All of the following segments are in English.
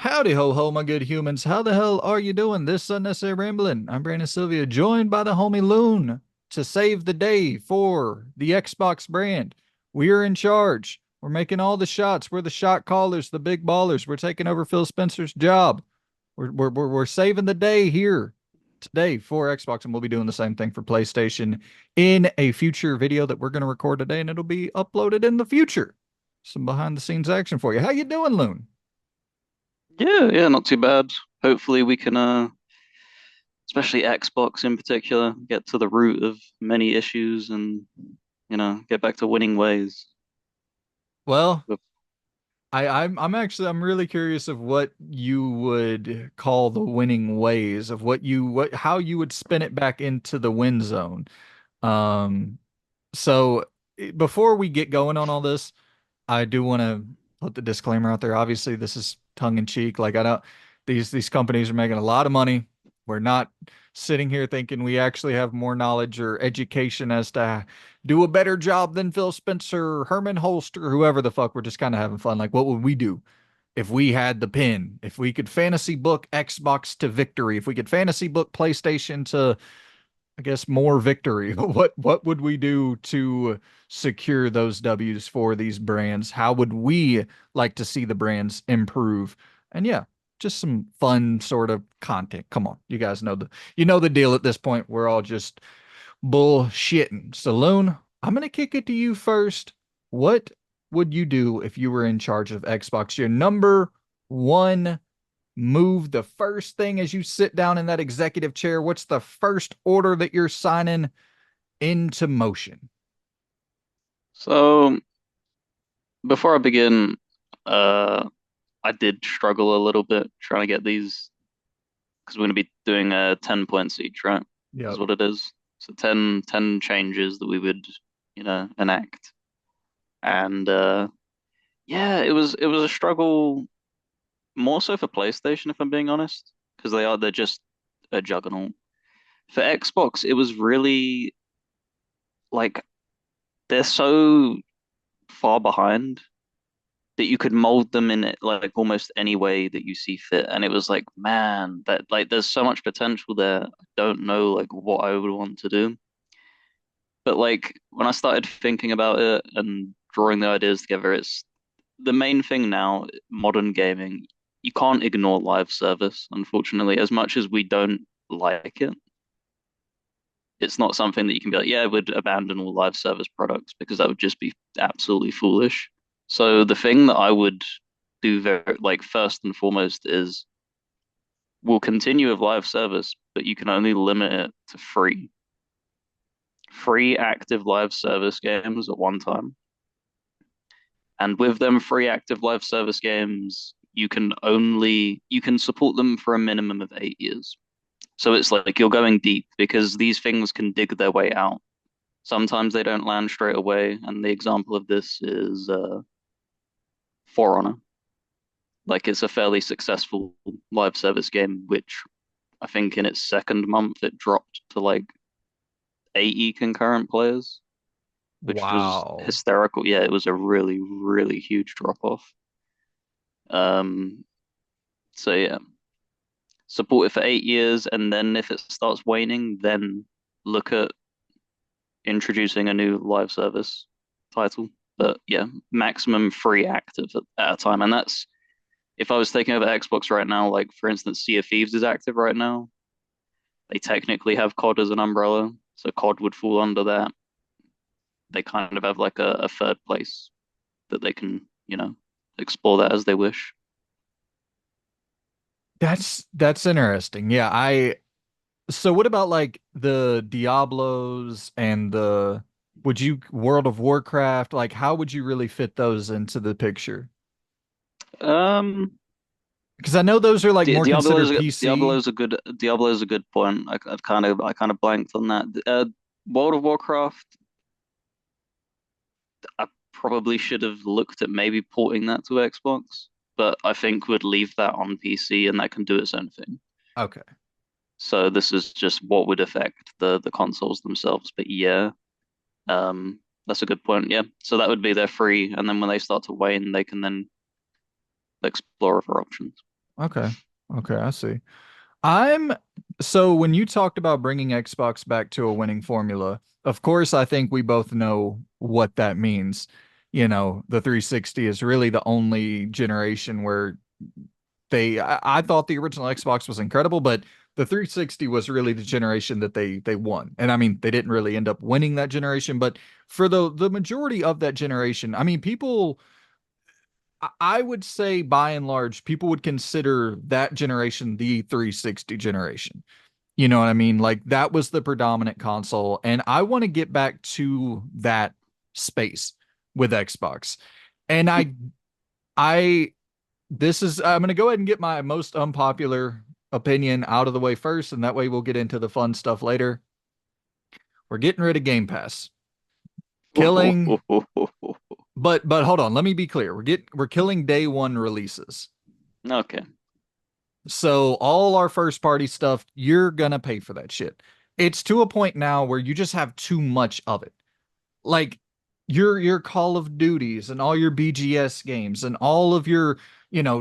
Howdy ho ho, my good humans. How the hell are you doing this unnecessary rambling? I'm Brandon Sylvia, joined by the homie Loon to save the day for the Xbox brand. We are in charge. We're making all the shots. We're the shot callers, the big ballers. We're taking over Phil Spencer's job. We're saving the day here today for Xbox, and we'll be doing the same thing for PlayStation in a future video that we're going to record today, and it'll be uploaded in the future. Some behind the scenes action for you. How you doing, Loon? Yeah, not too bad. Hopefully we can especially Xbox in particular, get to the root of many issues and get back to winning ways. Well, But I'm really curious of what you would call the winning ways of what how you would spin it back into the win zone. Um, so before we get going on all this, I do want to put the disclaimer out there. Obviously, this is tongue in cheek. Like I don't these companies are making a lot of money. We're not sitting here thinking we actually have more knowledge or education as to do a better job than Phil Spencer, Herman Holster, whoever the fuck. We're just kind of having fun. Like, what would we do if we had the pin? If we could fantasy book Xbox to victory? If we could fantasy book PlayStation to, I guess, more victory? What would we do to secure those W's for these brands? How would we like to see the brands improve? And yeah, just some fun sort of content. Come on, you guys know the deal at this point. We're all just bullshitting. Saloon, I'm gonna kick it to you first. What would you do if you were in charge of Xbox? Your number one move, the first thing as you sit down in that executive chair, what's the first order that you're signing into motion? so before I begin, uh I did struggle a little bit trying to get these because we're going to be doing 10 points each, right? Is Yep. what it is. So ten changes that we would, enact. And yeah, it was a struggle more so for PlayStation, if I'm being honest, because they're just a juggernaut. For Xbox, it was really like they're so far behind that you could mold them in it like almost any way that you see fit. And it was like, man, that like there's so much potential there. I don't know like what I would want to do. But like when I started thinking about it and drawing the ideas together, it's the main thing now, modern gaming, you can't ignore live service, unfortunately, as much as we don't like it. It's not something that you can be like, yeah, we'd abandon all live service products because that would just be absolutely foolish. So the thing that I would do very like first and foremost is we'll continue with live service, but you can only limit it to free active live service games at one time. And with them free active live service games, you can support them for a minimum of 8 years. So it's like you're going deep because these things can dig their way out. Sometimes they don't land straight away, and the example of this is For Honor. Like it's a fairly successful live service game, which I think in its second month it dropped to like 80 concurrent players, which was Wow. hysterical. Yeah, it was a really, really huge drop off. Um, so yeah, support it for 8 years, and then if it starts waning, then look at introducing a new live service title. But yeah, maximum free active at a time. And that's if I was taking over Xbox right now, like for instance, Sea of Thieves is active right now. They technically have COD as an umbrella, so COD would fall under that. They kind of have like a third place that they can, explore that as they wish. That's interesting. Yeah, I so what about like the Diablos and the would you World of Warcraft? Like how would you really fit those into the picture? Um, Because I know those are like Di more considered Diablo's PC. Diablo's a good point. I kind of blanked on that. World of Warcraft, I probably should have looked at maybe porting that to Xbox, but I think would leave that on PC and that can do its own thing. Okay. So this is just what would affect the consoles themselves. But yeah, that's a good point. Yeah, so that would be their free, and then when they start to wane, they can then explore other options. Okay. Okay, I see. I'm so when you talked about bringing Xbox back to a winning formula, of course, I think we both know what that means. You know, the 360 is really the only generation where I thought the original Xbox was incredible, but the 360 was really the generation that they won. And I mean, they didn't really end up winning that generation, but for the majority of that generation, I mean, people I would say by and large, people would consider that generation the 360 generation. You know what I mean? Like that was the predominant console, and I want to get back to that space with Xbox. And I, this is, I'm going to go ahead and get my most unpopular opinion out of the way first, and that way we'll get into the fun stuff later. We're getting rid of Game Pass. Killing, but hold on, let me be clear. We're killing day one releases. Okay. So all our first party stuff, you're gonna pay for that shit. It's to a point now where you just have too much of it. Like your Call of Duties and all your BGS games and all of your,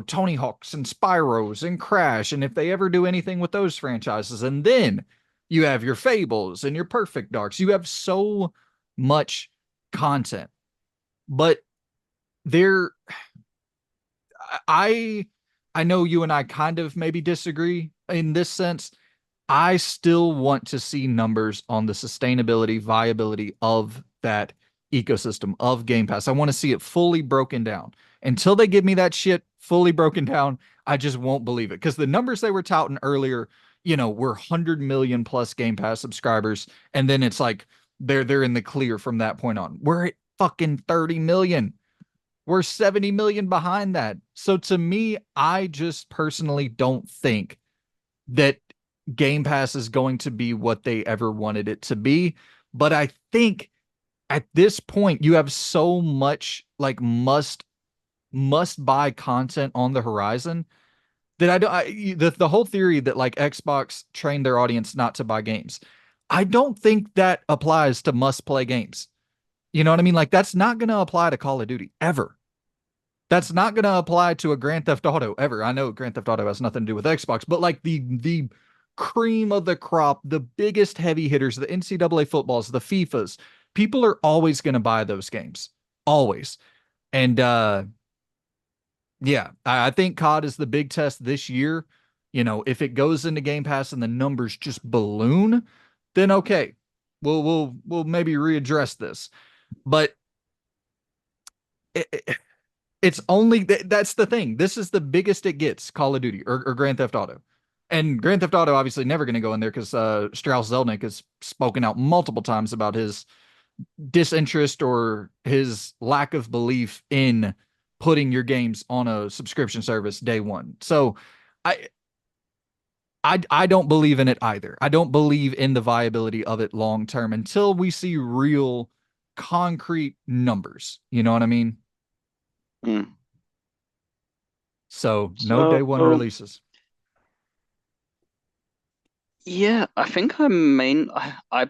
Tony Hawks and Spyros and Crash, and if they ever do anything with those franchises, and then you have your Fables and your Perfect Darks. You have so much content. But there I I know you and I kind of maybe disagree in this sense. I still want to see numbers on the sustainability, viability of that ecosystem of Game Pass. I want to see it fully broken down. Until they give me that shit fully broken down, I just won't believe it. Because the numbers they were touting earlier, were 100 million plus Game Pass subscribers, and then it's like they're in the clear from that point on. We're at fucking 30 million. We're 70 million behind that. So to me, I just personally don't think that Game Pass is going to be what they ever wanted it to be. But I think at this point, you have so much like must buy content on the horizon that the whole theory that like Xbox trained their audience not to buy games. I don't think that applies to must play games. You know what I mean? Like that's not going to apply to Call of Duty ever. That's not going to apply to a Grand Theft Auto ever. I know Grand Theft Auto has nothing to do with Xbox, but like the cream of the crop, the biggest heavy hitters, the NCAA footballs, the FIFAs, people are always going to buy those games. Always. And yeah, I think COD is the big test this year. If it goes into Game Pass and the numbers just balloon, then okay. We'll maybe readdress this. But it, it's only that's the thing. This is the biggest it gets, Call of Duty or Grand Theft Auto. And Grand Theft Auto obviously never going to go in there because Strauss Zelnick has spoken out multiple times about his disinterest or his lack of belief in putting your games on a subscription service day one. So I I don't believe in it either. I don't believe in the viability of it long term until we see real concrete numbers. You know what I mean? Mm. So no day So, one releases. yeah, I think I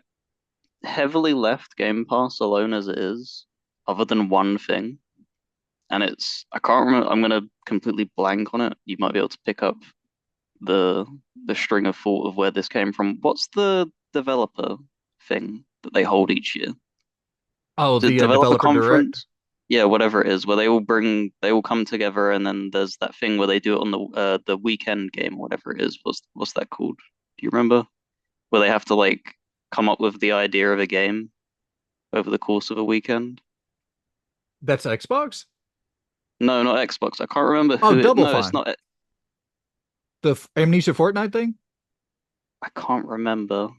heavily left Game Pass alone as it is, other than one thing. And I can't remember, I'm gonna completely blank on it. You might be able to pick up the the string of thought of where this came from. What's the developer thing that they hold each year? Oh, Is it the developer developer direct. conference? Yeah, whatever it is, where they all come together, and then there's that thing where they do it on the weekend game, or whatever it is. What's that called? Do you remember? Where they have to like come up with the idea of a game over the course of a weekend. That's Xbox. No, not Xbox. I can't remember Oh, who it. Double No, it's Fine. not. The Amnesia Fortnite thing. I can't remember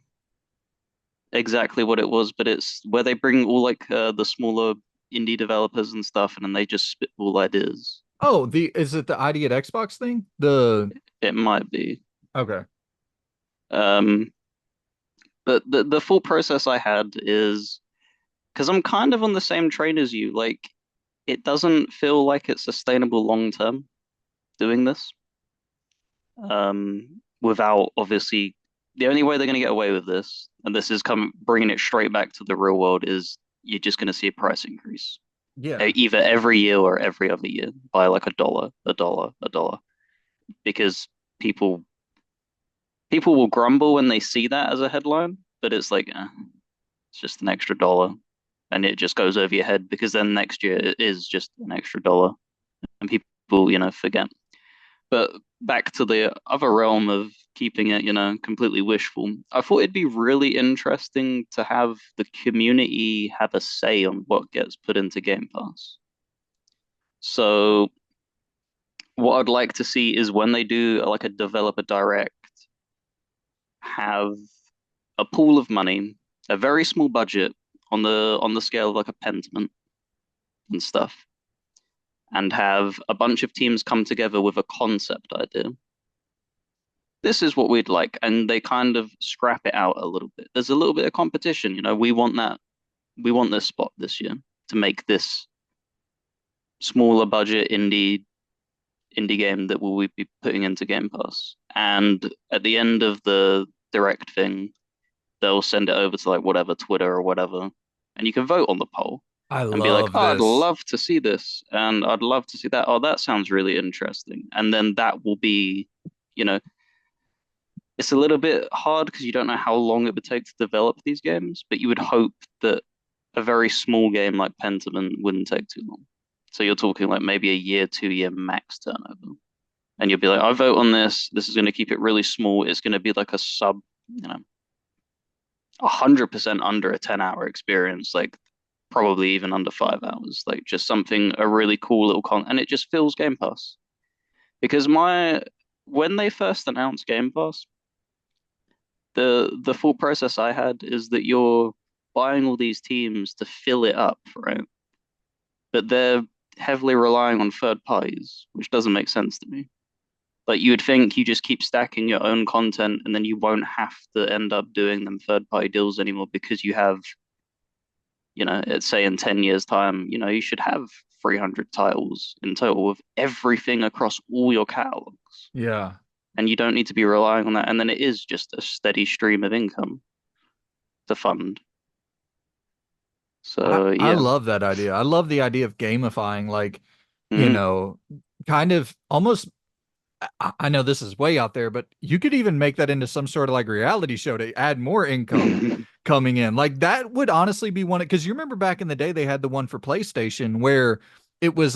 exactly what it was, but it's where they bring all like the smaller indie developers and stuff, and then they just spitball ideas. Oh, the is it the ID at Xbox thing? The It might be. okay. Um, but the full process I had is because I'm kind of on the same train as you. Like, it doesn't feel like it's sustainable long term doing this. Without obviously the only way they're going to get away with this, and this is come bringing it straight back to the real world, is you're just going to see a price increase, Yeah. either every year or every other year by like a dollar, a dollar, a dollar. because people people will grumble when they see that as a headline, but it's like it's just an extra dollar, and it just goes over your head because then next year it is just an extra dollar, and people forget. But back to the other realm of keeping it completely wishful, I thought it'd be really interesting to have the community have a say on what gets put into Game Pass. So what I'd like to see is when they do like a developer direct, have a pool of money, a very small budget on the scale of like a Pentiment and stuff, and have a bunch of teams come together with a concept idea. This is what we'd like, and they kind of scrap it out a little bit. There's a little bit of competition, we want that, we want this spot this year to make this smaller budget indie game that we'll be putting into Game Pass. And at the end of the direct thing, they'll send it over to like whatever, Twitter or whatever, and you can vote on the poll I and be like, love oh, I'd this. love to see this, and I'd love to see that. Oh, that sounds really interesting. And then that will be, you know, it's a little bit hard because you don't know how long it would take to develop these games, but you would hope that a very small game like Pentiment wouldn't take too long. So you're talking like maybe a year, 2 year max turnover. And you'll be like, I vote on this. This is going to keep it really small. It's going to be like a sub, 100% under a 10-hour experience, like probably even under 5 hours, like just something, a really cool little and it just fills Game Pass. Because when they first announced Game Pass, the full process I had is that you're buying all these teams to fill it up, right? But they're heavily relying on third parties, which doesn't make sense to me. Like you would think you just keep stacking your own content and then you won't have to end up doing them third party deals anymore because you have, let's say in 10 years time, you should have 300 titles in total with everything across all your catalogs. Yeah. And you don't need to be relying on that. And then it is just a steady stream of income to fund. So I yeah. love that idea. I love the idea of gamifying, like, you Mhm. know, kind of almost I know this is way out there, but you could even make that into some sort of like reality show to add more income coming in. Like that would honestly be one because you remember back in the day they had the one for PlayStation where it was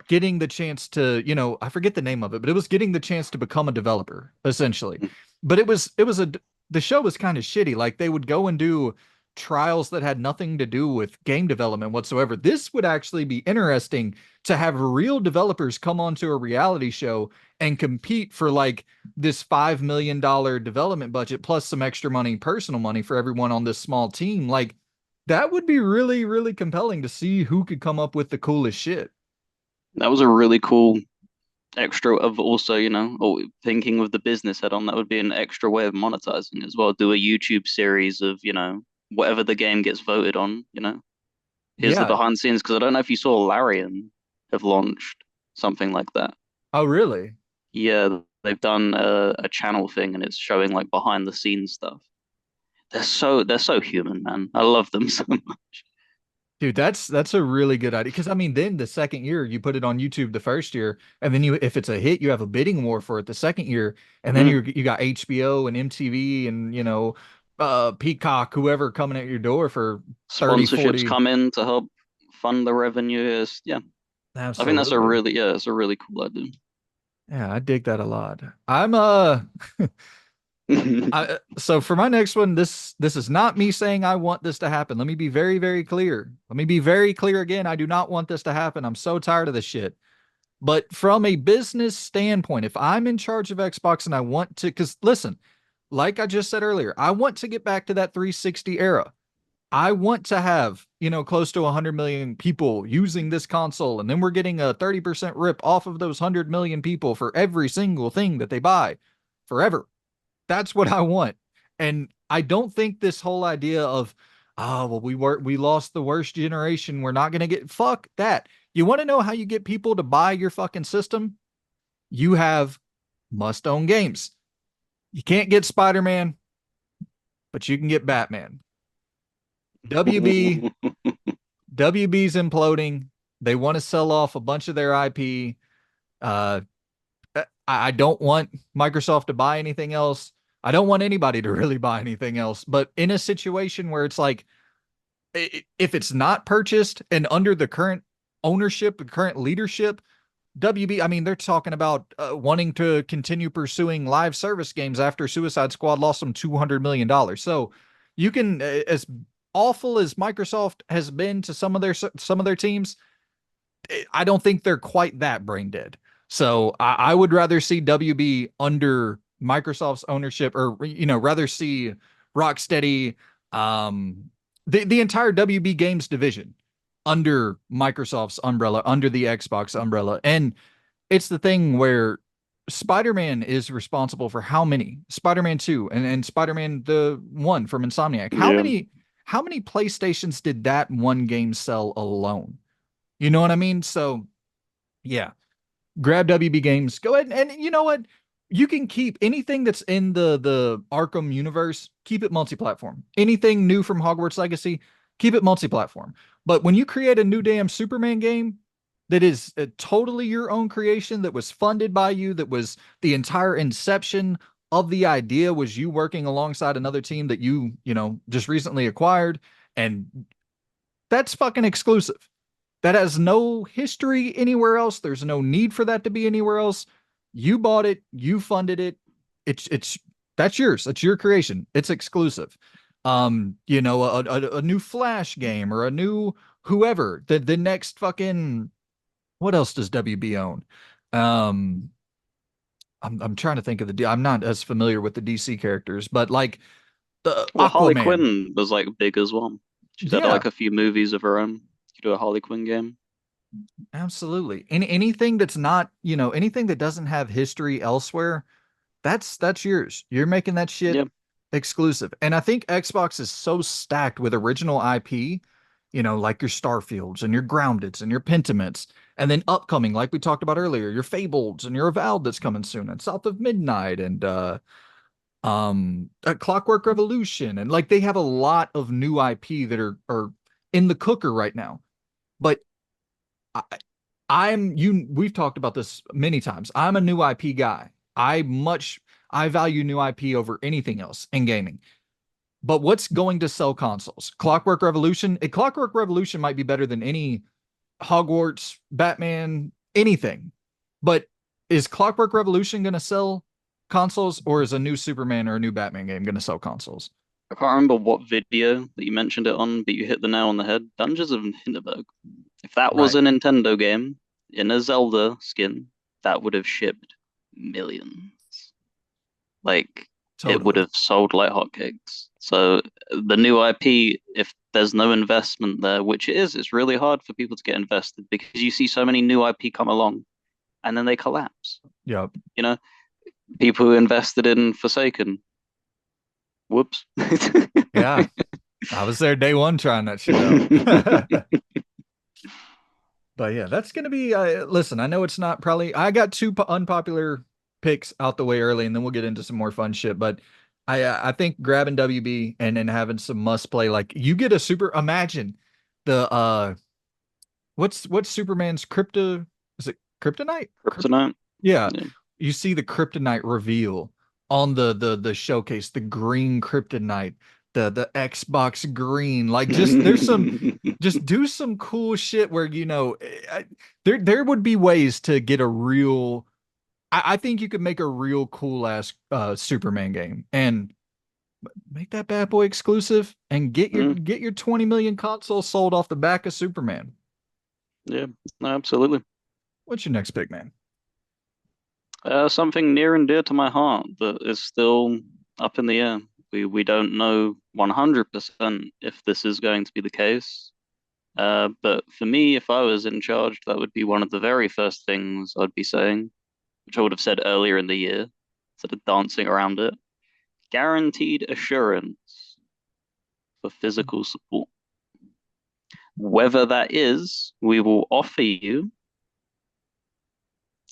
getting the chance to, I forget the name of it, but it was getting the chance to become a developer essentially. But it was the show was kind of shitty. Like they would go and do trials that had nothing to do with game development whatsoever. This would actually be interesting to have real developers come onto a reality show and compete for like this $5 million development budget plus some extra money, personal money for everyone on this small team. Like that would be really, really compelling to see who could come up with the coolest shit. That was a really cool extra of also, thinking with the business head on, that would be an extra way of monetizing as well. Do a YouTube series of, whatever the game gets voted on, here's the Yeah. behind the scenes. Because I don't know if you saw Larian have launched something like that. Oh, really? Yeah, they've done a channel thing and it's showing like behind the scenes stuff. They're so human, man. I love them so much. Dude, that's a really good idea. Because I mean, then the second year you put it on YouTube the first year, and then if it's a hit, you have a bidding war for it the second year, and then Mm. you got HBO and MTV and Peacock, whoever coming at your door for 30, Sponsorships 40. come in to help fund the revenue. Yeah, I think that's a Absolutely. really yeah, it's a really cool idea. Yeah, I dig that a lot. I'm so for my next one, this is not me saying I want this to happen. Let me be very, very clear. Let me be very clear again. I do not want this to happen. I'm so tired of this shit. But from a business standpoint, if I'm in charge of Xbox and I want to, because listen, like I just said earlier, I want to get back to that 360 era. I want to have, close to 100 million people using this console, and then we're getting a 30% rip off of those 100 million people for every single thing that they buy forever. That's what I want. And I don't think this whole idea of, oh, well, we lost the worst generation. We're not gonna get fuck that. You want to know how you get people to buy your fucking system? You have must own games. You can't get Spider-Man, but you can get Batman. WB, WB's imploding. They want to sell off a bunch of their IP. Uh, I don't want Microsoft to buy anything else. I don't want anybody to really buy anything else. But in a situation where it's like, if it's not purchased and under the current ownership, the current leadership, WB, I mean, they're talking about wanting to continue pursuing live service games after Suicide Squad lost them $200 million. So you can, as awful as Microsoft has been to some of their teams, I don't think they're quite that brain dead. So I would rather see WB under Microsoft's ownership, or rather see Rocksteady, um, the entire WB Games division under Microsoft's umbrella, under the Xbox umbrella. And it's the thing where Spider-Man is responsible for how many? Spider-Man 2 and Spider-Man the one from Insomniac. How Yeah. many how many PlayStations did that one game sell alone? You know what I mean? So yeah, grab WB Games. Go ahead and you know what? You can keep anything that's in the Arkham universe, keep it multi-platform. Anything new from Hogwarts Legacy, keep it multi-platform. But when you create a new damn Superman game that is totally your own creation, that was funded by you, that was the entire inception of the idea was you working alongside another team that just recently acquired, and that's fucking exclusive. That has no history anywhere else. There's no need for that to be anywhere else. You bought it, you funded it. It's that's yours. That's your creation. It's exclusive. A new Flash game or a new whoever. The next fucking what else does WB own? Um I'm trying to think of I'm not as familiar with the DC characters, but like the Well, Harley Aquaman. Quinn was like big as well. She's had Yeah, like a few movies of her own. You do a Harley Quinn game. absolutely. Anything that's not, anything that doesn't have history elsewhere, that's yours. You're making that shit Yeah. exclusive. And I think Xbox is so stacked with original IP, like your Starfields and your Groundeds and your Pentiments, and then upcoming, like we talked about earlier, your Fableds and your Avowed that's coming soon, and South of Midnight and Clockwork Revolution. And like they have a lot of new IP that are in the cooker right now. But I, we've talked about this many times. I'm a new IP guy. I value new IP over anything else in gaming. But what's going to sell consoles? Clockwork Revolution? Clockwork Revolution might be better than any Hogwarts, Batman, anything. But is Clockwork Revolution going to sell consoles, or is a new Superman or a new Batman game going to sell consoles? I can't remember what video that you mentioned it on, but you hit the nail on the head. Dungeons of Hinterberg. If that was Right. a Nintendo game in a Zelda skin, that would have shipped millions. Like it would Totally. have sold like hotcakes. So the new IP, if there's no investment there, which it is, it's really hard for people to get invested because you see so many new IP come along and then they collapse. Yep. You know, people who invested in Forsaken, whoops. Yeah. I was there day one trying that shit out. But yeah, that's gonna be. Listen, I know it's not probably. I got two unpopular picks out the way early, and then we'll get into some more fun shit. But I think grabbing WB and then having some must play. Like you get a super. Imagine the what's Superman's crypto? Is it kryptonite? Kryptonite. Yeah, Yeah. you see the kryptonite reveal on the showcase, the green kryptonite, the Xbox green. Like just there's some just do some cool shit where there would be ways to get a real I think you could make a real cool ass Superman game and make that bad boy exclusive and get your Mm, get your 20 million consoles sold off the back of Superman. yeah, no, absolutely. What's your next pick, man? Something near and dear to my heart that is still up in the air. We don't know 100% if this is going to be the case. But for me, if I was in charge, that would be one of the very first things I'd be saying, which I would have said earlier in the year, instead of dancing around it. Guaranteed assurance for physical support. Whether that is, we will offer you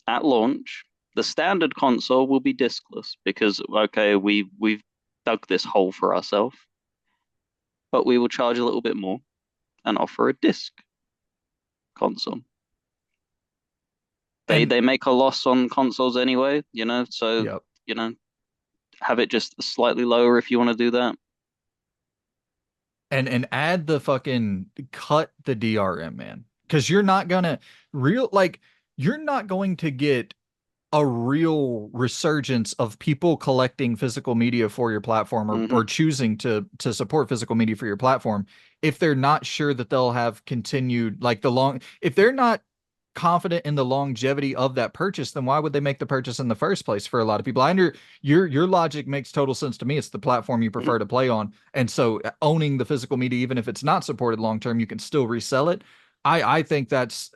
at launch. The standard console will be diskless because okay, we've dug this hole for ourselves, but we will charge a little bit more and offer a disc console. they And they make a loss on consoles anyway, so yep. you know, have it just slightly lower if you want to do that. And add the fucking cut the DRM, man. Because you're not gonna real like you're not going to get a real resurgence of people collecting physical media for your platform Hmm. or choosing to support physical media for your platform if they're not sure that they'll have continued like the long if they're not confident in the longevity of that purchase, then why would they make the purchase in the first place for a lot of people? I under your logic makes total sense to me. It's the platform you prefer to play on. And so owning the physical media, even if it's not supported long term, you can still resell it. I think that's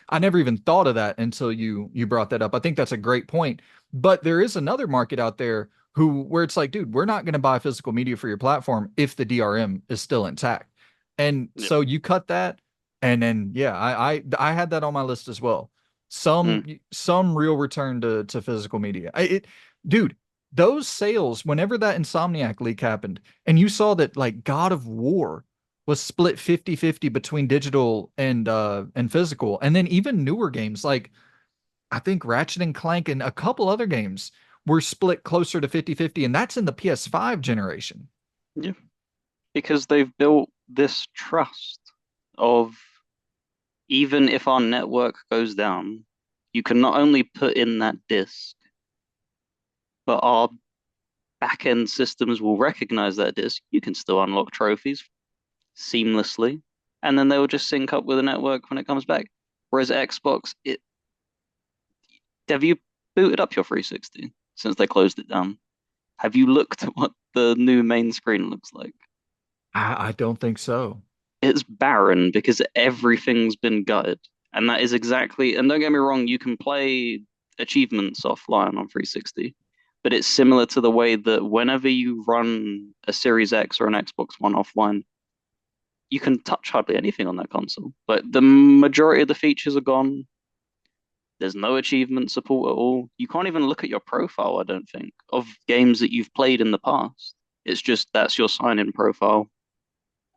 I never even thought of that until you brought that up. I think that's a great point. But there is another market out there who where it's like, dude, we're not going to buy physical media for your platform if the DRM is still intact. And Yep. so you cut that, and then yeah, I had that on my list as well. Mm. Some real return to physical media. Dude, those sales, whenever that Insomniac leak happened, and you saw that like God of War was split 50-50 between digital and physical. And then even newer games like I think Ratchet and Clank and a couple other games were split closer to 50-50, and that's in the PS5 generation. Yeah. Because they've built this trust of, even if our network goes down, you can not only put in that disk, but our back-end systems will recognize that disk. You can still unlock trophies seamlessly, and then they will just sync up with the network when it comes back. Whereas Xbox, have you booted up your 360 since they closed it down? Have you looked at what the new main screen looks like? I don't think so. It's barren because everything's been gutted. And that is exactly, and don't get me wrong, you can play achievements offline on 360, but it's similar to the way that whenever you run a Series X or an Xbox One offline, you can touch hardly anything on that console. But the majority of the features are gone. There's no achievement support at all. You can't even look at your profile, I don't think, of games that you've played in the past. It's just that's your sign-in profile,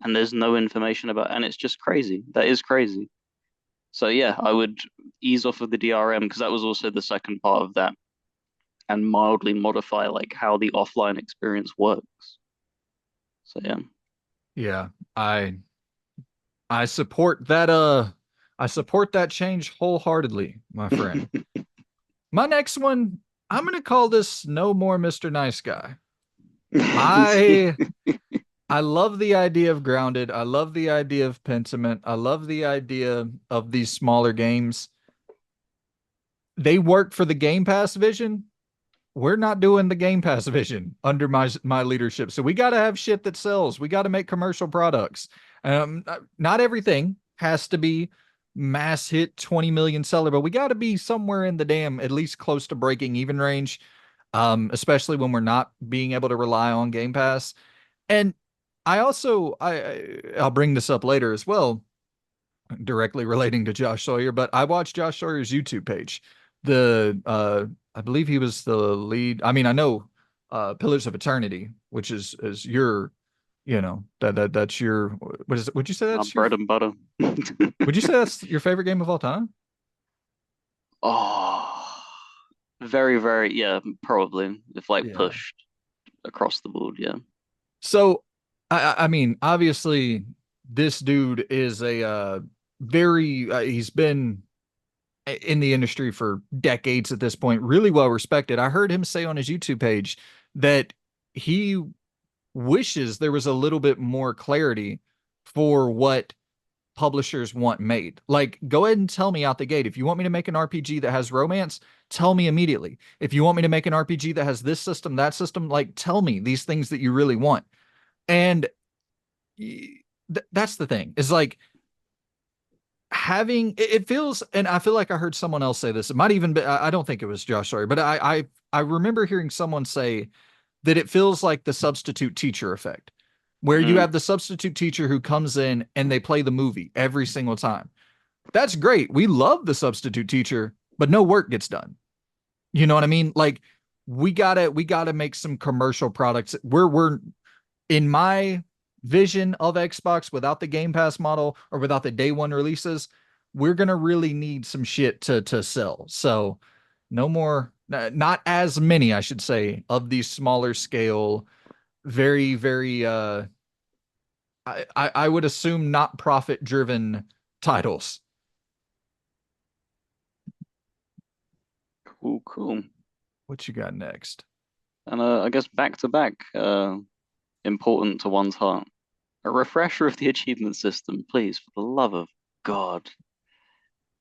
and there's no information about, and it's just crazy. That is crazy. So yeah, I would ease off of the DRM because that was also the second part of that, and mildly modify like how the offline experience works. So yeah. Yeah, I support that I support that change wholeheartedly, my friend. My next one, I'm gonna call this No More Mr. Nice Guy. I I love the idea of Grounded. I love the idea of Pentiment. I love the idea of these smaller games. They work for the Game Pass vision. We're not doing the Game Pass vision under my leadership. So we got to have shit that sells. We got to make commercial products. Not everything has to be mass hit 20 million seller, but we got to be somewhere in the damn at least close to breaking even range. Especially when we're not being able to rely on Game Pass. And I'll bring this up later as well, directly relating to Josh Sawyer, but I watched Josh Sawyer's YouTube page. The I believe he was the lead. I mean, I know Pillars of Eternity, which is your, that's your what is it? Would you say My that's your bread and butter. would you say that's your favorite game of all time? Oh, very, very, yeah, probably. If like Yeah. pushed across the board, yeah. So I mean, obviously this dude is a very he's been in the industry for decades at this point, really well respected. I heard him say on his YouTube page that he wishes there was a little bit more clarity for what publishers want made. Like, go ahead and tell me out the gate. If you want me to make an RPG that has romance, tell me immediately. If you want me to make an RPG that has this system, that system, like, tell me these things that you really want. And that's the thing is like, it feels, and I feel like I heard someone else say this. It might even be, I don't think it was Josh, sorry, but I remember hearing someone say that it feels like the substitute teacher effect, where you Mm, have the substitute teacher who comes in and they play the movie every single time. That's great. We love the substitute teacher, but no work gets done. You know what I mean? Like we gotta make some commercial products. We're in my vision of Xbox without the Game Pass model or without the day one releases, we're gonna really need some shit to sell. So no more, not as many, I should say, of these smaller scale, very, very I would assume not profit driven titles. Cool, cool. What you got next? And I guess back to back, important to one's heart. A refresher of the achievement system, please, for the love of God.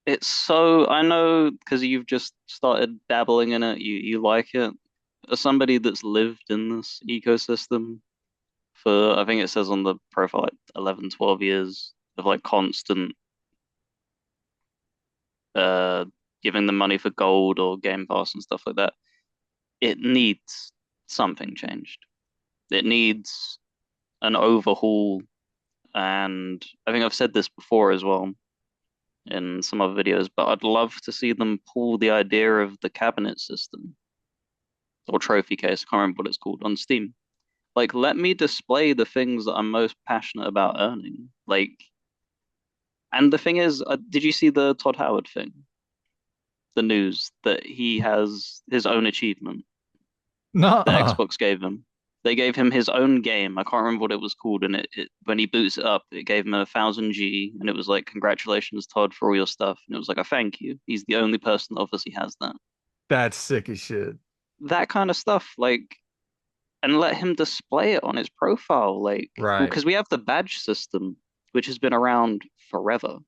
It's so, I know because you've just started dabbling in it, you like it. As somebody that's lived in this ecosystem for, I think it says on the profile, like 11, 12 years of like constant uh giving them money for gold or Game Pass and stuff like that, it needs something changed. It needs an overhaul, and I think I've said this before as well in some other videos, but I'd love to see them pull the idea of the cabinet system or trophy case, I can't remember what it's called, on Steam. Like, let me display the things that I'm most passionate about earning. Like, and the thing is, did you see the Todd Howard thing? The news that he has his own achievement that Nuh-uh. Xbox gave him. They gave him his own game. I can't remember what it was called, and when he boots it up, it gave him 1,000 G, and it was like, "Congratulations, Todd, for all your stuff." And it was like a thank you. He's the only person that obviously has that. That's sick as shit. That kind of stuff, like, and let him display it on his profile, like, Right. because we have the badge system, which has been around forever,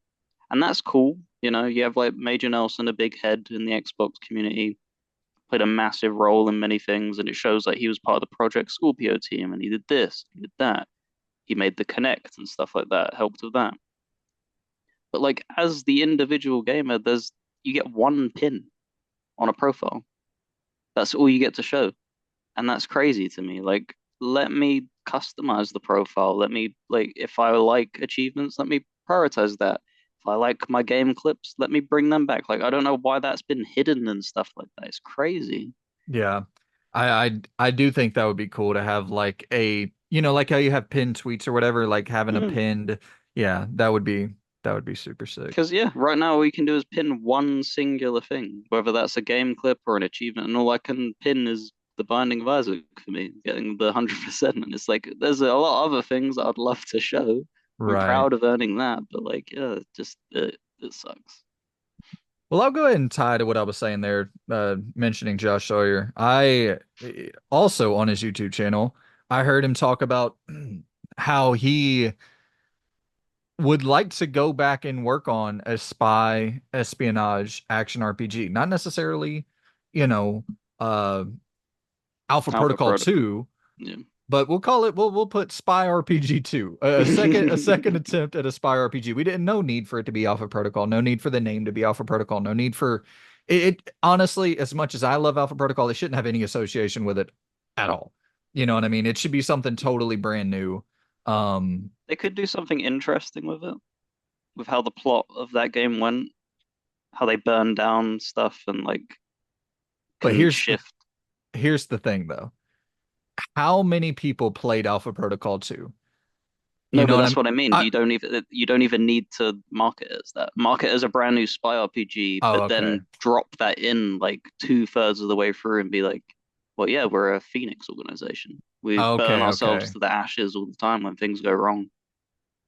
and that's cool. You know, you have like Major Nelson, a big head in the Xbox community, played a massive role in many things, and it shows like he was part of the Project Scorpio team, and he did this, he did that, he made the Connect and stuff like that, helped with that. But like as the individual gamer, there's you get one pin on a profile. That's all you get to show, and that's crazy to me. Like, let me customize the profile. Let me like if I like achievements, let me prioritize that. If I like my game clips, let me bring them back. Like, I don't know why that's been hidden and stuff like that. It's crazy. Yeah. I do think that would be cool to have like a, like how you have pinned tweets or whatever, like having a Mm. pinned, yeah, that would be super sick. Because yeah, right now all you can do is pin one singular thing, whether that's a game clip or an achievement, and all I can pin is the Binding of Isaac for me, getting the 100%. And it's like there's a lot of other things I'd love to show. I'm Right. proud of earning that, but like yeah, it sucks. Well, I'll go ahead and tie to what I was saying there, mentioning Josh Sawyer. I also on his YouTube channel, I heard him talk about how he would like to go back and work on a spy espionage action RPG. Not necessarily, you know, uh Alpha Alpha Protocol Protocol. 2, Yeah. but we'll put SpyRPG 2. A second attempt at a SpyRPG. We didn't no need for it to be Alpha Protocol, no need for the name to be Alpha Protocol, no need for it honestly, as much as I love Alpha Protocol, they shouldn't have any association with it at all. You know what I mean? It should be something totally brand new. Um, They could do something interesting with it, with how the plot of that game went, how they burned down stuff and like but can shift. here's the thing though. How many people played Alpha Protocol 2? You No, know but what I that's mean? what I mean. I, You don't even need to market it as that. Market it as a brand new spy RPG, oh, but okay. then drop that in like two-thirds of the way through and be like, well, yeah, we're a Phoenix organization. We burn Okay, ourselves okay. to the ashes all the time when things go wrong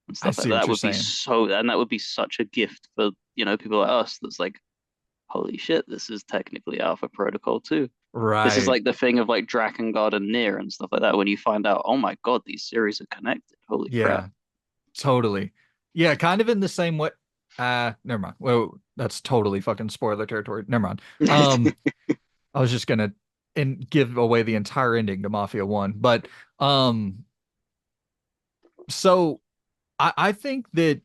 and I stuff like see that. what That you're would be saying. so, and that would be such a gift for, people like us that's like, holy shit, this is technically Alpha Protocol too. This is Right. like the thing of like Drakengard and Nier and stuff like that when you find out, oh my God, these series are connected. Holy crap. Yeah. Totally. Yeah, kind of in the same way. Never mind. Well, that's totally fucking spoiler territory. Never mind. Um, I was just gonna give away the entire ending to Mafia 1. But um, so I think that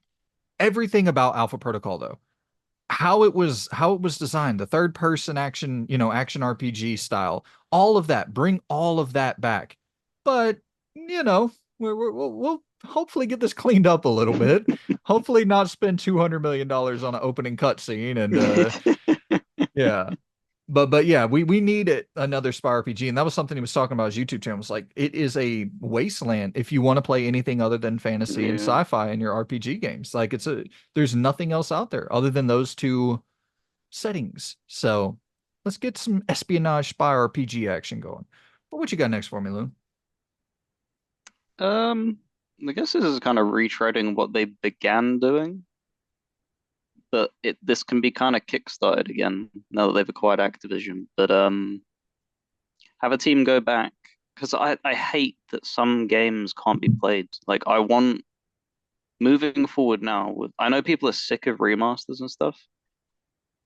everything about Alpha Protocol though, how it was designed, the third person action, action RPG style, all of that, bring all of that back. But, you know, we'll hopefully get this cleaned up a little bit. Hopefully not spend $200 million on an opening cutscene and yeah. but yeah, we need another Spy RPG, and that was something he was talking about his YouTube channel. It's like it is a wasteland if you want to play anything other than fantasy and Yeah. sci-fi in your RPG games. Like there's nothing else out there other than those two settings. So let's get some espionage spy RPG action going. But what you got next for me, Lou? Um, I guess this is kind of retreading what they began doing, but this can be kind of kickstarted again now that they've acquired Activision. But have a team go back because I hate that some games can't be played. Like I want moving forward now with I know people are sick of remasters and stuff,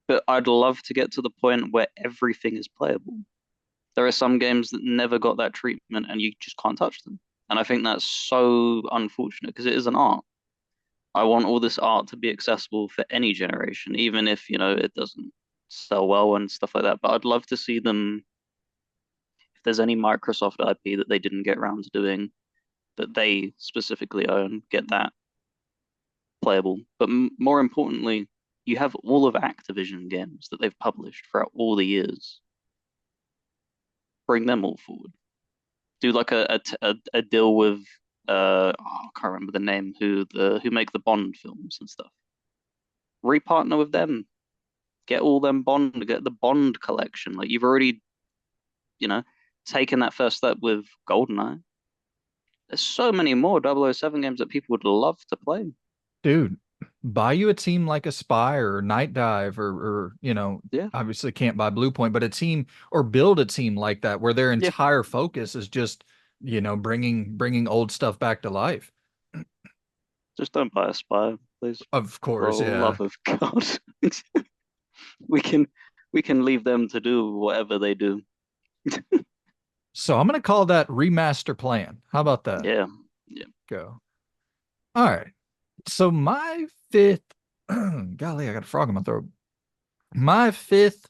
but I'd love to get to the point where everything is playable. There are some games that never got that treatment and you just can't touch them. And I think that's so unfortunate because it is an art. I want all this art to be accessible for any generation, even if, it doesn't sell well and stuff like that. But I'd love to see them, if there's any Microsoft IP that they didn't get around to doing, that they specifically own, get that playable. But more importantly, you have all of Activision games that they've published throughout all the years. Bring them all forward. Do like a deal with I can't remember the name who make the Bond films and stuff. Repartner with them. Get the Bond collection. Like you've already, you know, taken that first step with GoldenEye. There's so many more 007 games that people would love to play. Dude, buy you a team like a Spy or Night Dive or Yeah, obviously can't buy Blue Point, but a team or build a team like that where their yeah. entire focus is just, bringing old stuff back to life. Just don't buy a spy, please. Of For the course, yeah. love of God. we can we can leave them to do whatever they do. So I'm gonna call that remaster plan. How about that? Yeah, yeah. Go. All right. So my fifth, golly, I got a frog in my throat. My fifth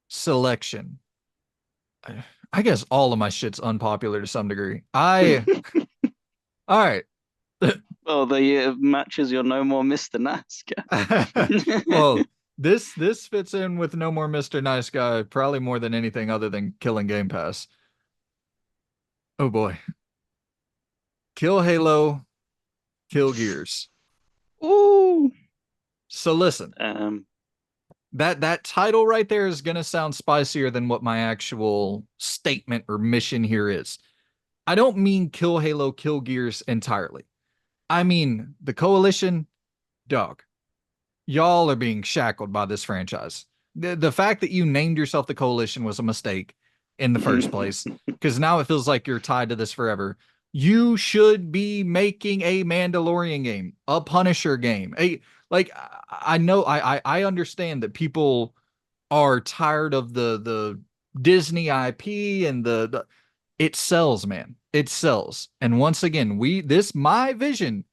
selection. I guess all of my shit's unpopular to some degree. All right. Well, the matches your no more Mr. Nice Guy. Well, this fits in with No More Mr. Nice Guy probably more than anything other than killing Game Pass. Oh boy. Kill Halo, kill Gears. Ooh. So listen, Um, that title right there is gonna sound spicier than what my actual statement or mission here is. I don't mean kill Halo, kill Gears entirely. I mean the Coalition, dog. Y'all are being shackled by this franchise. The fact that you named yourself the Coalition was a mistake in the first place, because now it feels like you're tied to this forever. You should be making a Mandalorian game, a Punisher game. I know I understand that people are tired of the Disney IP and the it sells, man. It sells. And once again, my vision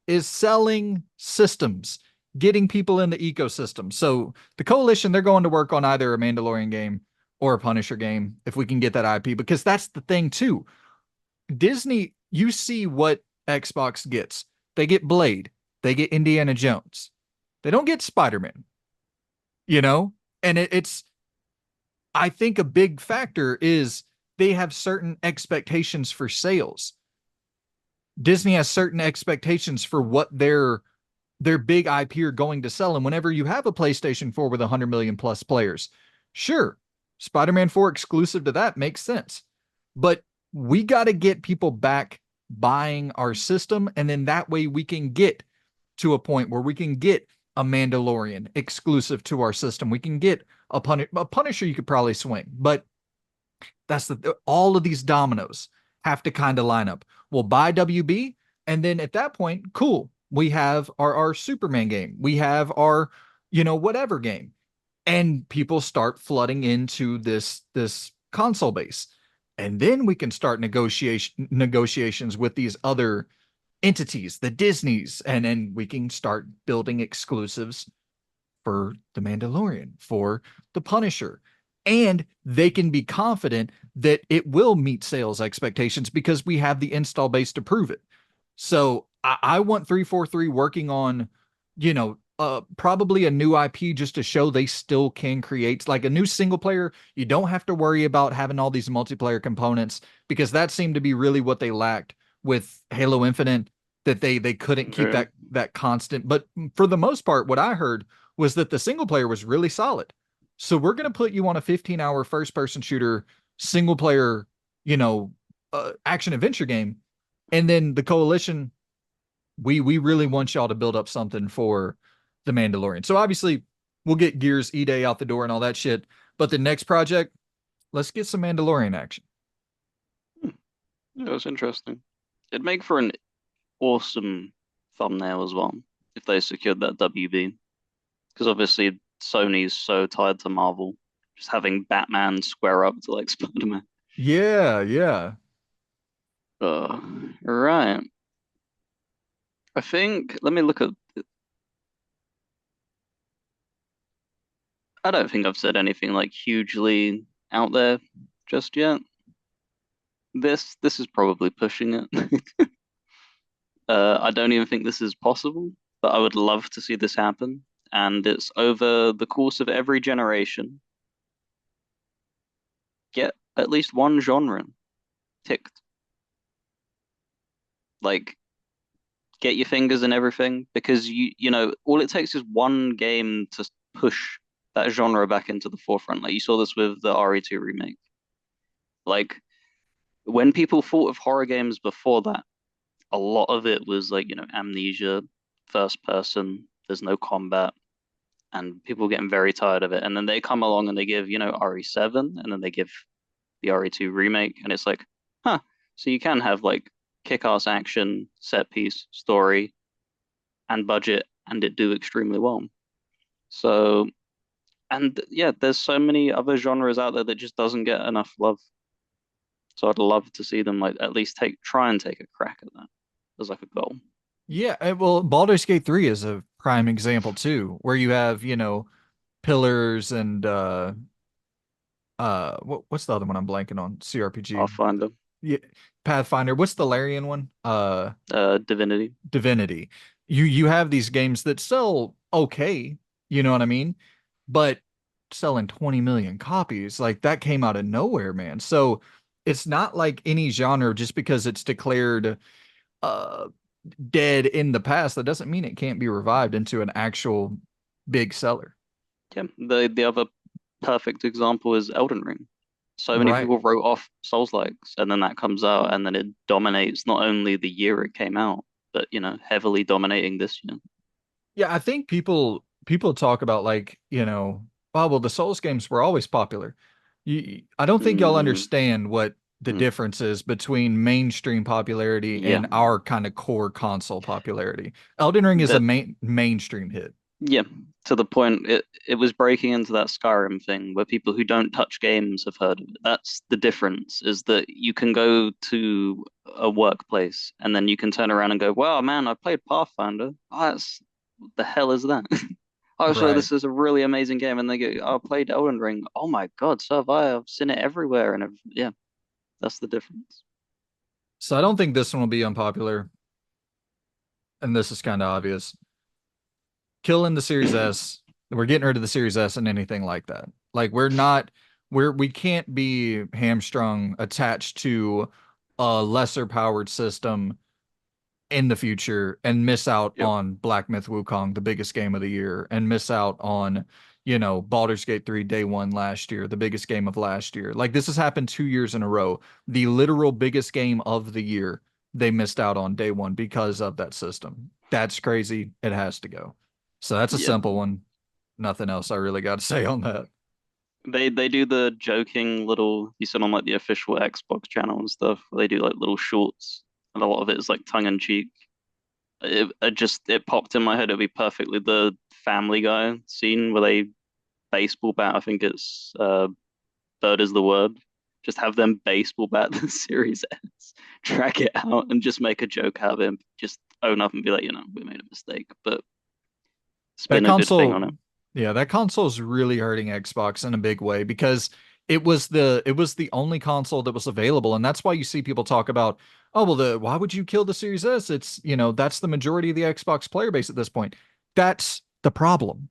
is selling systems, getting people in the ecosystem. So the Coalition, they're going to work on either a Mandalorian game or a Punisher game if we can get that IP, because that's the thing too. Disney, you see what Xbox gets. They get Blade, they get Indiana Jones. They don't get Spider-Man, you know? And it's I think a big factor is they have certain expectations for sales. Disney has certain expectations for what their big IP are going to sell. And whenever you have a PlayStation 4 with 100 million plus players, sure, Spider-Man 4 exclusive to that makes sense. But we got to get people back buying our system. And then that way we can get to a point where we can get a Mandalorian exclusive to our system. We can get a Punisher you could probably swing. But that's all of these dominoes have to kind of line up. We'll buy WB, and then at that point, cool. We have our Superman game. We have our, whatever game. And people start flooding into this console base. And then we can start negotiations with these other entities, the Disneys, and then we can start building exclusives for The Mandalorian, for The Punisher. And they can be confident that it will meet sales expectations because we have the install base to prove it. So I want 343 working on, probably a new IP just to show they still can create like a new single player. You don't have to worry about having all these multiplayer components because that seemed to be really what they lacked with Halo Infinite, that they couldn't keep Yeah. that constant. But for the most part, what I heard was that the single player was really solid. So we're gonna put you on a 15-hour first person shooter single player, action adventure game, and then the coalition, we really want y'all to build up something for the Mandalorian. So obviously we'll get Gears E-Day out the door and all that shit. But the next project, let's get some Mandalorian action. Hmm. Yeah, that's interesting. It'd make for an awesome thumbnail as well if they secured that WB. Because obviously Sony's so tied to Marvel, just having Batman square up to like Spider-Man. Yeah, yeah. Uh, right. I think let me look at. I don't think I've said anything like hugely out there just yet. This is probably pushing it. I don't even think this is possible, but I would love to see this happen. And it's over the course of every generation. Get at least one genre ticked. Like get your fingers in everything because you know all it takes is one game to push that genre back into the forefront. Like you saw this with the RE2 remake. Like when people thought of horror games before that, a lot of it was like, amnesia, first person, there's no combat, and people getting very tired of it. And then they come along and they give, RE7, and then they give the RE2 remake, and it's like, huh, so you can have like kick-ass action, set piece, story, and budget, and it do extremely well. So, and yeah, there's so many other genres out there that just doesn't get enough love. So I'd love to see them like at least try and take a crack at that as like a goal. Yeah, well, Baldur's Gate 3 is a prime example too, where you have, pillars and what's the other one I'm blanking on? CRPG. Pathfinder, Yeah, Pathfinder. What's the Larian one? Divinity. Divinity. You have these games that sell okay, you know what I mean? But selling 20 million copies, like that came out of nowhere, man. So it's not like any genre just because it's declared uh dead in the past, that doesn't mean it can't be revived into an actual big seller. Yeah, the other perfect example is Elden Ring. So many Right. people wrote off Souls-likes, and then that comes out, and then it dominates not only the year it came out, but heavily dominating this year. Yeah, I think people talk about like, oh, well, the Souls games were always popular. I don't think y'all Mm, understand what the mm, difference is between mainstream popularity yeah, and our kind of core console popularity. Elden Ring is a that mainstream hit. yeah. To the point, it was breaking into that Skyrim thing where people who don't touch games have heard of it. That's the difference, is that you can go to a workplace and then you can turn around and go, "Wow, man, I played Pathfinder. Oh, that's what the hell is that?" Oh, so Right. this is a really amazing game, and they go, "Oh, I played Elden Ring. Oh my God, so have I. I've seen it everywhere." And yeah, that's the difference. So I don't think this one will be unpopular, and this is kind of obvious. Killing the Series S. We're getting rid of the Series S and anything like that. Like we can't be hamstrung attached to a lesser powered system in the future and miss out Yep. on Black Myth Wukong, the biggest game of the year, and miss out on, Baldur's Gate 3 day one last year, the biggest game of last year. Like this has happened 2 years in a row. The literal biggest game of the year, they missed out on day one because of that system. That's crazy. It has to go. So that's a Yeah. simple one. Nothing else I really got to say on that. They do the joking little you said on like the official Xbox channel and stuff. They do like little shorts, and a lot of it is like tongue in cheek. It popped in my head. It'd be perfectly the Family Guy scene where they baseball bat. I think it's Bird is the word. Just have them baseball bat the Series S, drag it out, and just make a joke out of it. Just own up and be like, we made a mistake, but That spin a good thing console, on it. yeah, that console is really hurting Xbox in a big way because it was the only console that was available, and that's why you see people talk about, oh well, the why would you kill the Series S? It's that's the majority of the Xbox player base at this point. That's the problem.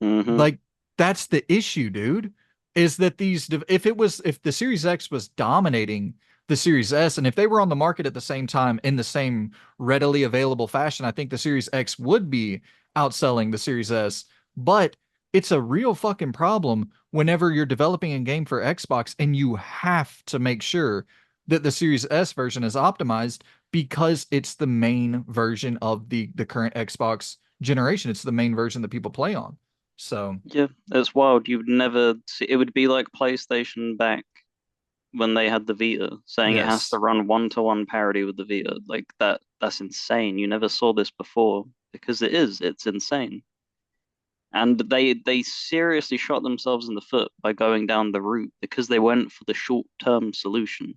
Hmm. Like that's the issue, dude. Is that if the Series X was dominating the Series S, and if they were on the market at the same time in the same readily available fashion, I think the Series X would be outselling the Series S. But it's a real fucking problem whenever you're developing a game for Xbox and you have to make sure that the Series S version is optimized because it's the main version of the current Xbox generation. It's the main version that people play on. So, Yeah, it's wild. You'd never see it would be like PlayStation back when they had the Vita, saying it has to yes, run one-to-one parity with the Vita. Like that's insane. You never saw this before because it's insane. And they seriously shot themselves in the foot by going down the route because they went for the short-term solution,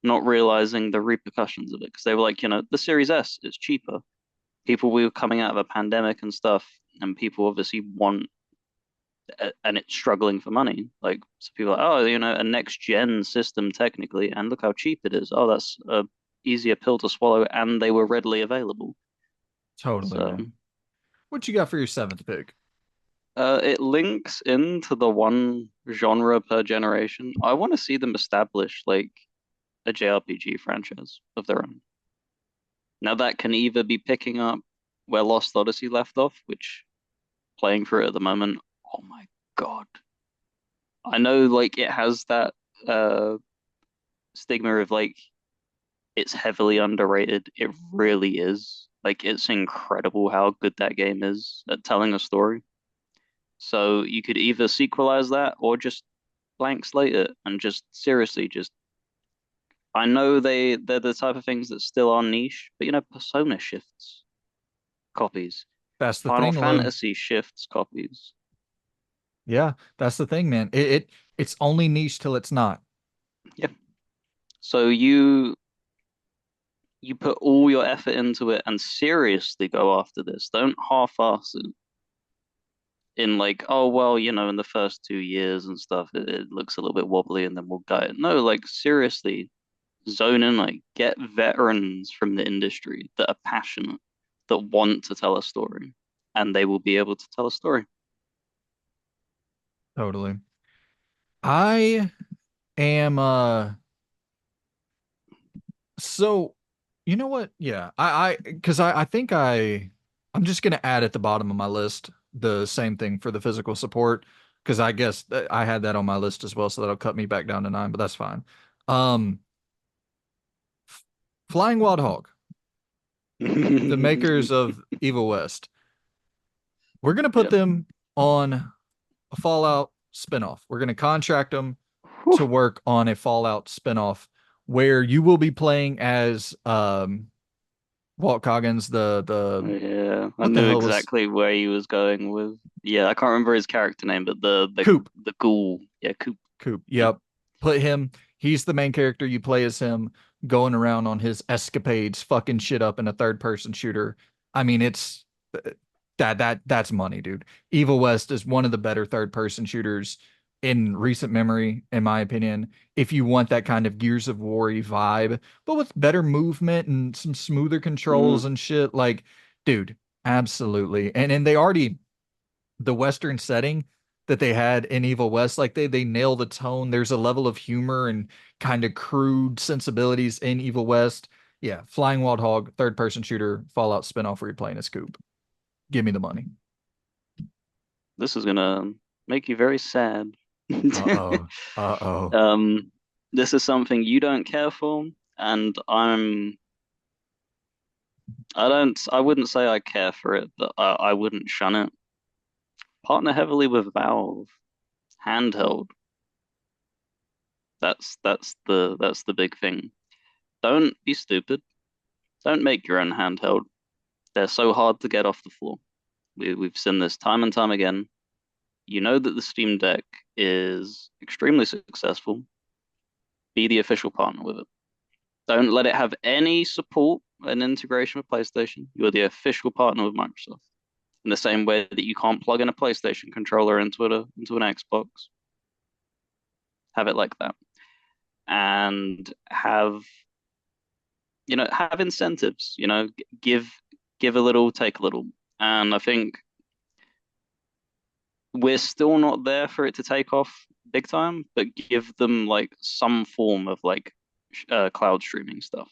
not realizing the repercussions of it. Because they were like, the Series S is cheaper. People we were coming out of a pandemic and stuff, and people obviously want and it's struggling for money. Like, so people are like, oh, a next gen system technically, and look how cheap it is. Oh, that's a easier pill to swallow, and they were readily available. totally, So, man. What you got for your seventh pick? it links into the one genre per generation. I want to see them establish like a JRPG franchise of their own. Now that can either be picking up where Lost Odyssey left off, which playing through it at the moment. Oh my God. I know like it has that uh stigma of like it's heavily underrated. It really is. Like it's incredible how good that game is at telling a story. So you could either sequelize that or just blank slate it and just seriously just I know they're the type of things that still are niche, but Persona shifts copies. That's the Final thing, Lou. Fantasy shifts copies. Yeah, that's the thing, man. It's only niche till it's not. Yeah. So you put all your effort into it and seriously go after this. Don't half-ass it in like, oh well, in the first 2 years and stuff, it looks a little bit wobbly and then we'll gut it. No, like seriously, zone in, like get veterans from the industry that are passionate, that want to tell a story, and they will be able to tell a story. Totally. I am so you know what? Yeah. I because I think I'm just gonna add at the bottom of my list the same thing for the physical support because I guess I had that on my list as well, so that'll cut me back down to nine, but that's fine. Um, Flying Wild Hog, the makers of Evil West. We're gonna put Yeah. them on a Fallout spinoff. We're gonna contract them Whew. to work on a Fallout spinoff where you will be playing as Walt Coggins, the Yeah, I what the knew hell was exactly where he was going with. Yeah, I can't remember his character name, but the Coop. the ghoul. Yeah, Coop. Coop. Yeah. Yep. Put him. He's the main character. You play as him going around on his escapades, fucking shit up in a third person shooter. I mean, it's that's money, dude. Evil West is one of the better third person shooters in recent memory, in my opinion. If you want that kind of Gears of War vibe, but with better movement and some smoother controls Mm. and shit, like, dude, absolutely. And they already the Western setting that they had in Evil West, like they nail the tone. There's a level of humor and kind of crude sensibilities in Evil West. Yeah, Flying Wild Hog, third person shooter, Fallout spinoff where you're playing as Coop. Give me the money. This is gonna make you very sad. Uh-oh. Uh-oh. Um, this is something you don't care for, and I wouldn't say I care for it, but I wouldn't shun it. Partner heavily with Valve, handheld. That's the big thing. Don't be stupid. Don't make your own handheld. They're so hard to get off the floor. We've seen this time and time again. You know that the Steam Deck is extremely successful. Be the official partner with it. Don't let it have any support and integration with PlayStation. You're the official partner with Microsoft. In the same way that you can't plug in a PlayStation controller into an Xbox. Have it like that. And have incentives, give a little, take a little. And I think we're still not there for it to take off big time, but give them like some form of like cloud streaming stuff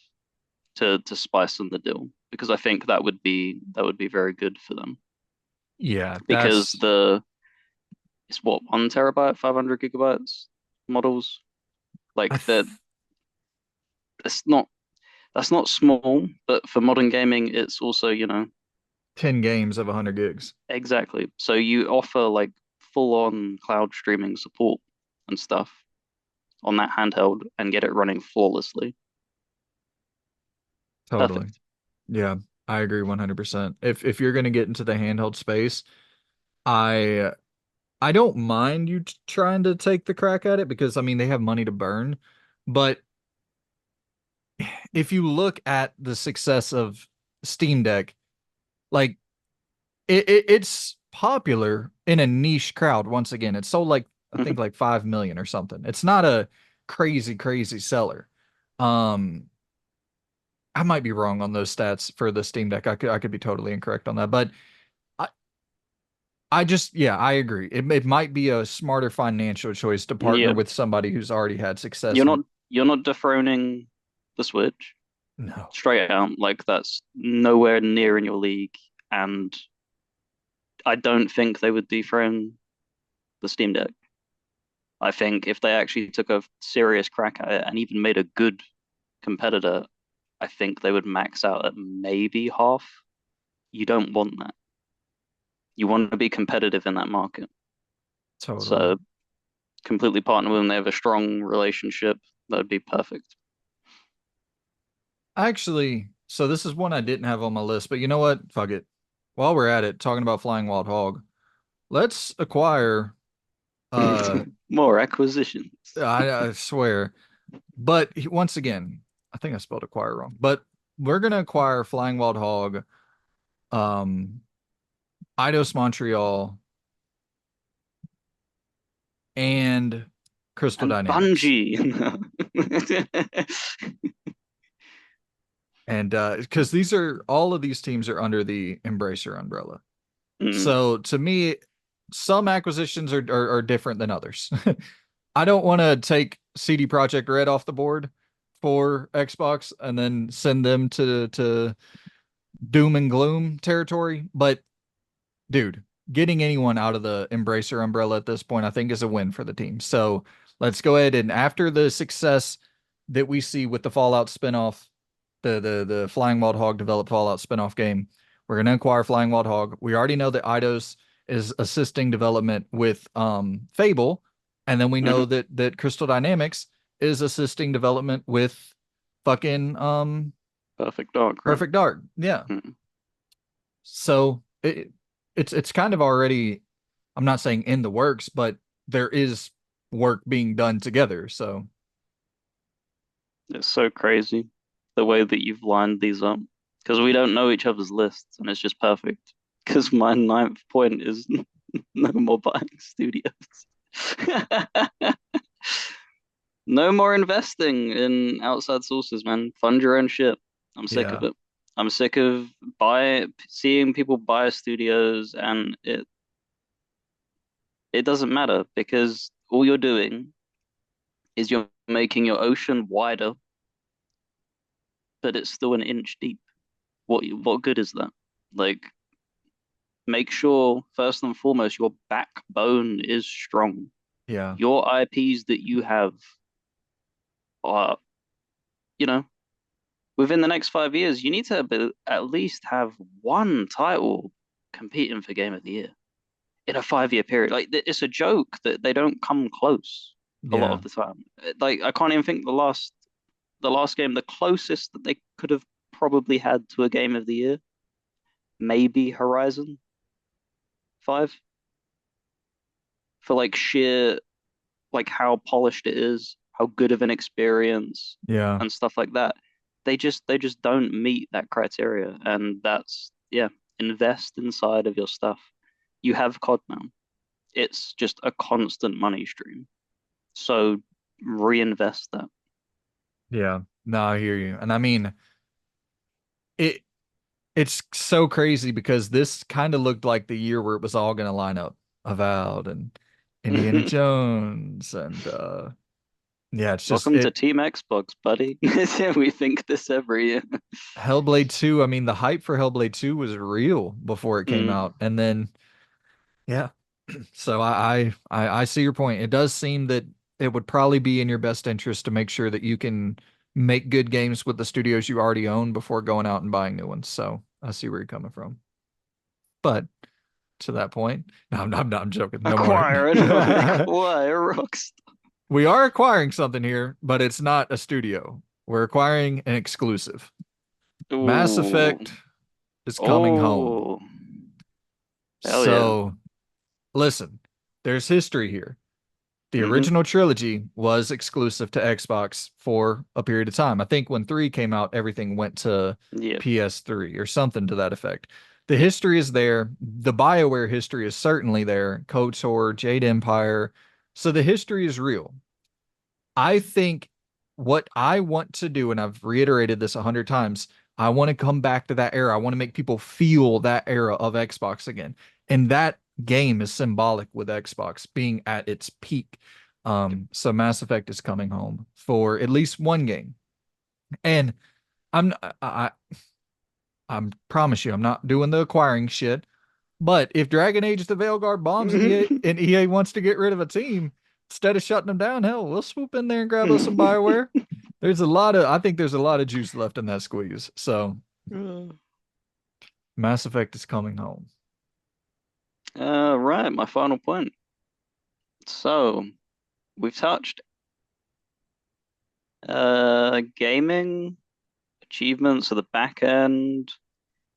to spice in the deal because I think that would be very good for them Yeah, because the it's what 1 terabyte, 500 gigabytes models I like th that's not that's not small, but for modern gaming, it's also 10 games of 100 gigs. exactly. So you offer like full-on cloud streaming support and stuff on that handheld and get it running flawlessly. Totally. Perfect. Yeah, I agree 100%. If you're going to get into the handheld space, I I don't mind you trying to take the crack at it because I mean they have money to burn, but if you look at the success of Steam Deck, like it's popular in a niche crowd. Once again, it's sold like I think Mhm. like 5 million or something. It's not a crazy seller. Um, I might be wrong on those stats for the Steam Deck. I could be totally incorrect on that, but I I just yeah, I agree. It might be a smarter financial choice to partner Yeah, with somebody who's already had success you're in not you're not dethroning the Switch no. straight out. Like that's nowhere near in your league, and I don't think they would dethrone the Steam Deck. I think if they actually took a serious crack at it and even made a good competitor, I think they would max out at maybe half. You don't want that. You want to be competitive in that market. Totally. So completely partner with them. They have a strong relationship. That would be perfect. Actually, so this is one I didn't have on my list, but you know what? Fuck it. While we're at it, talking about Flying Wild Hog, let's acquire More acquisitions. I swear. But once again, I think I spelled acquire wrong. But we're gonna acquire Flying Wild Hog, um, Eidos Montreal, and Crystal And Dynamics. Bungie. And because these are all of these teams are under the Embracer umbrella. Mm, So to me, some acquisitions are different than others. I don't want to take CD Projekt Red off the board for Xbox and then send them to doom and gloom territory, but dude, getting anyone out of the Embracer umbrella at this point, I think, is a win for the team. So let's go ahead and after the success that we see with the Fallout spinoff, the Flying Wild Hog developed Fallout spinoff game, we're gonna acquire Flying Wild Hog. We already know that Eidos is assisting development with Fable, and then we know mhm. that Crystal Dynamics is assisting development with fucking Perfect Dark, right? Perfect Dark. Yeah. Mm. So it's kind of already, I'm not saying in the works, but there is work being done together. So It's so crazy the way that you've lined these up because we don't know each other's lists, and it's just perfect. Because my ninth point is no more buying studios. No more investing in outside sources, man. Fund your own shit. I'm sick of yeah, it. I'm sick of seeing people buy studios and it doesn't matter because all you're doing is you're making your ocean wider, but it's still an inch deep. What good is that? Like, make sure first and foremost your backbone is strong. yeah, Your IPs that you have are, you know, within the next 5 years, you need to at least have one title competing for Game of the Year in a 5 year period. Like it's a joke that they don't come close a lot yeah, of the time. Like I can't even think the last game, the closest that they could have probably had to a Game of the Year, maybe Horizon 5 for like sheer like how polished it is, how good of an experience yeah, and stuff like that. They just don't meet that criteria. And that's yeah, invest inside of your stuff. You have COD now. It's just a constant money stream. So reinvest that. yeah. No, I hear you. And I mean, it it's so crazy because this kind of looked like the year where it was all going to line up. Avowed and Indiana Jones and yeah, it's just Welcome to it Team Xbox, buddy. We think this every year. Hellblade 2, I mean the hype for Hellblade 2 was real before it came Mm. out. And then yeah. So I see your point. It does seem that it would probably be in your best interest to make sure that you can make good games with the studios you already own before going out and buying new ones. So I see where you're coming from. But to that point, no, I'm joking. No more. Acquire it. Acquire Rockstar. We are acquiring something here, but it's not a studio. We're acquiring an exclusive. Mass Ooh. Effect is coming home. Oh. Hell yeah. So listen, there's history here. The Hmm. original trilogy was exclusive to Xbox for a period of time. I think when 3 came out, everything went to Yep. PS3 or something to that effect. The Yep. history is there. The BioWare history is certainly there. KOTOR, Jade Empire. So the history is real. I think what I want to do, and I've reiterated this 100 times, I want to come back to that era. I want to make people feel that era of Xbox again. And that game is symbolic with Xbox being at its peak. So Mass Effect is coming home for at least one game. And I'm I promise you, I'm not doing the acquiring shit. But if Dragon Age the Veilguard bombs and EA wants to get rid of a team, instead of shutting them down, hell, we'll swoop in there and grab us some Bioware. I think there's a lot of juice left in that squeeze. So Mass Effect is coming home. Right, my final point. So, we've touched gaming, achievements at the back end,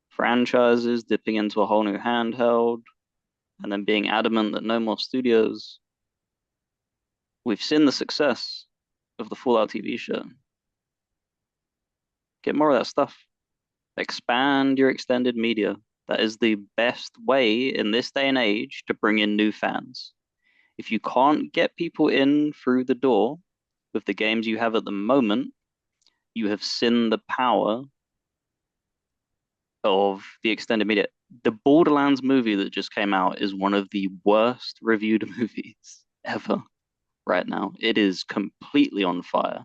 franchises dipping into a whole new handheld, and then being adamant that no more studios. We've seen the success of the Fallout TV show. Get more of that stuff. Expand your extended media. That is the best way in this day and age to bring in new fans. If you can't get people in through the door with the games you have at the moment, you have seen the power of the extended media. The Borderlands movie that just came out is one of the worst reviewed movies ever right now. It is completely on fire.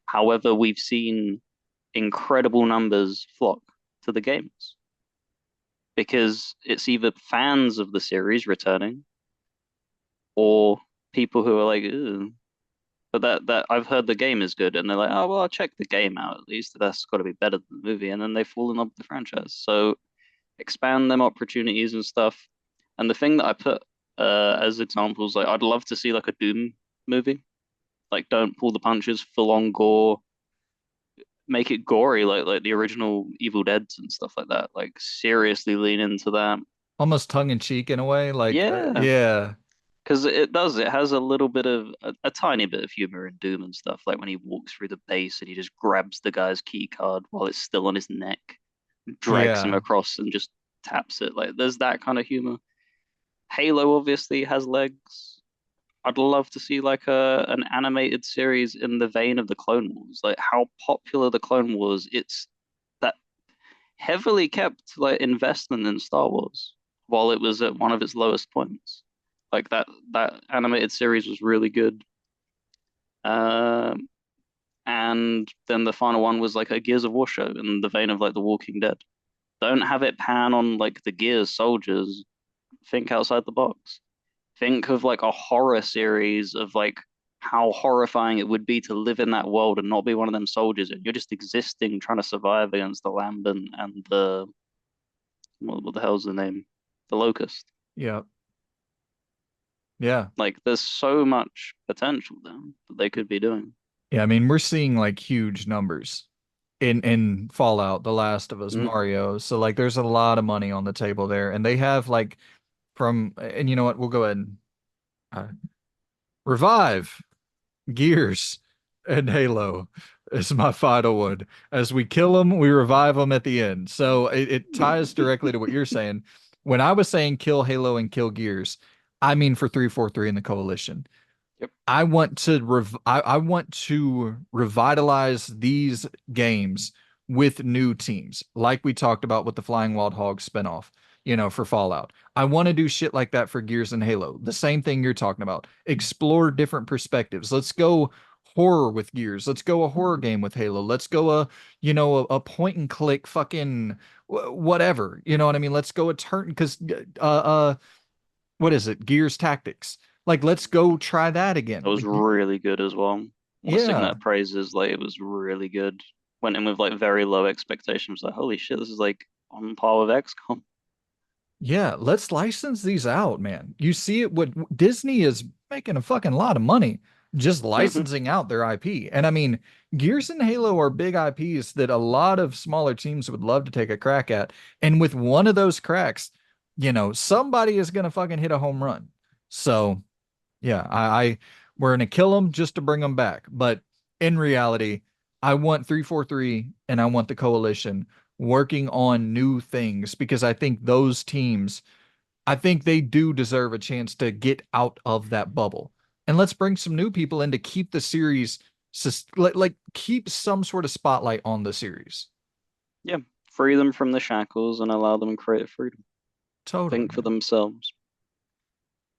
However, we've seen incredible numbers flock to the games because it's either fans of the series returning or people who are like, "Ew." But that I've heard the game is good, and they're like, oh well, I'll check the game out at least. That's got to be better than the movie, and then they fall in love with the franchise. So expand them opportunities and stuff. And the thing that I put as examples, like I'd love to see like a Doom movie. Like don't pull the punches, full on gore, make it gory like the original Evil Deads and stuff like that. Like seriously lean into that. Almost tongue in cheek in a way. Like, Yeah, yeah, because it does. It has a little bit of a tiny bit of humor in Doom and stuff. Like when he walks through the base and he just grabs the guy's key card while it's still on his neck, drags him yeah. across and just taps it. Like there's that kind of humor. Halo obviously has legs. I'd love to see like a an animated series in the vein of the Clone Wars. Like how popular the Clone Wars. It's that heavily kept like investment in Star Wars while it was at one of its lowest points. Like that animated series was really good. Um, and then the final one was like a Gears of War show in the vein of like The Walking Dead. Don't have it pan on like the Gears soldiers. Think outside the box. Think of like a horror series of like how horrifying it would be to live in that world and not be one of them soldiers and you're just existing trying to survive against the Lambent and the what the hell's the name? The Locust. Yeah. Yeah. Like there's so much potential there that they could be doing. Yeah, I mean, we're seeing like huge numbers in Fallout, The Last of Us, Mm. Mario. So like there's a lot of money on the table there. And they have like and you know what? We'll go ahead and uh, revive Gears and Halo is my final one. As we kill them, we revive them at the end. So it ties directly to what you're saying. When I was saying kill Halo and kill Gears, I mean for 343 in the Coalition. Yep. I want to revitalize these games with new teams, like we talked about with the Flying Wild Hog spinoff. for Fallout. I want to do shit like that for Gears and Halo. The same thing you're talking about. Explore different perspectives. Let's go horror with Gears. Let's go a horror game with Halo. Let's go a point and click fucking whatever. You know what I mean? Let's go a turn because what is it? Gears Tactics. Like, let's go try that It again. was Like, really good as well. I want to sing yeah. that praises. Like it was really good. Went in with like very low expectations. Like holy shit, this is like on par with XCOM. Yeah, let's license these out, man. You see it, what Disney is making a fucking lot of money just Hmm. licensing out their IP. And I mean, Gears and Halo are big IPs that a lot of smaller teams would love to take a crack at. And with one of those cracks, somebody is gonna fucking hit a home run. So yeah, we're gonna kill them just to bring them back. But in reality, I want 343 and I want the coalition working on new things because I think those teams, I think they do deserve a chance to get out of that bubble. And let's bring some new people in to keep the series like keep some sort of spotlight on the series. Yeah, free them from the shackles and allow them creative freedom. Totally, Think for man. themselves.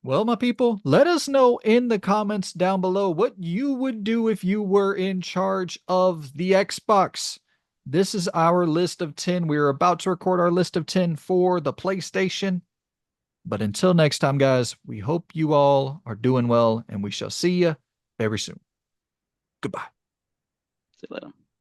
Well, my people, let us know in the comments down below what you would do if you were in charge of the Xbox. This is our list of 10. We're about to record our list of 10 for the PlayStation. But until next time, guys, we hope you all are doing well, and we shall see you very soon. Goodbye. See you later.